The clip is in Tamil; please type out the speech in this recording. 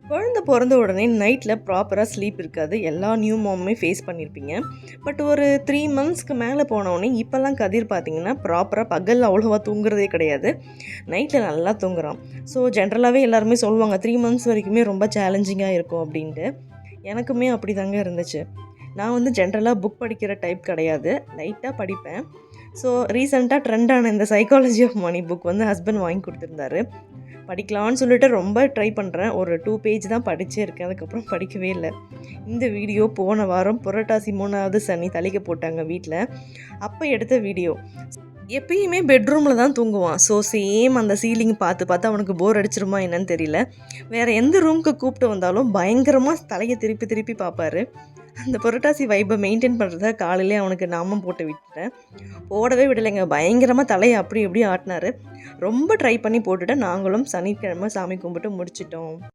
குழந்த பிறந்த உடனே நைட்டில் ப்ராப்பராக ஸ்லீப் இருக்காது. எல்லா நியூ மாமுமே ஃபேஸ் பண்ணியிருப்பீங்க. பட் ஒரு 3 மந்த்ஸ்க்கு மேலே போனோடனே இப்போல்லாம் கதிர் பார்த்தீங்கன்னா ப்ராப்பராக பகலில் அவ்வளோவா தூங்குறதே கிடையாது. நைட்டில் நல்லா தூங்குறான். ஸோ ஜென்ரலாகவே எல்லாருமே சொல்லுவாங்க 3 மந்த்ஸ் வரைக்குமே ரொம்ப சேலஞ்சிங்காக இருக்கும் அப்படின்ட்டு. எனக்குமே அப்படி தாங்க இருந்துச்சு. நான் வந்து ஜென்ரலாக புக் படிக்கிற டைப் கிடையாது. லைட்டாக படிப்பேன். ஸோ ரீசெண்டாக ட்ரெண்டான இந்த சைக்காலஜி ஆஃப் மனி புக் வந்து ஹஸ்பண்ட் வாங்கி கொடுத்துருந்தாரு. படிக்கலான்னு சொல்லிட்டு ரொம்ப ட்ரை பண்ணுறேன். ஒரு 2 பேஜ் தான் படிச்சே இருக்கேன். அதுக்கப்புறம் படிக்கவே இல்லை. இந்த வீடியோ போன வாரம் புரட்டாசி 3வது சனி தலைக்க போட்டாங்க வீட்டில். அப்போ எடுத்த வீடியோ. எப்பயுமே பெட்ரூமில் தான் தூங்குவான். ஸோ சேம் அந்த சீலிங் பார்த்து பார்த்து அவனுக்கு போர் அடிச்சிருமா என்னன்னு தெரியல. வேறு எந்த ரூமுக்கு கூப்பிட்டு வந்தாலும் பயங்கரமாக தலையை திருப்பி திருப்பி பார்ப்பாரு. அந்த புரட்டாசி வைப்பை மெயின்டைன் பண்ணுறத காலையிலே அவனுக்கு நாமம் போட்டு விட்டுட்டேன். போடவே விடலைங்க. பயங்கரமாக தலையை அப்படி இப்படி ஆட்டினார். ரொம்ப ட்ரை பண்ணி போட்டுட்டு நாங்களும் சனிக்கிழமை சாமி கும்பிட்டு முடிச்சிட்டோம்.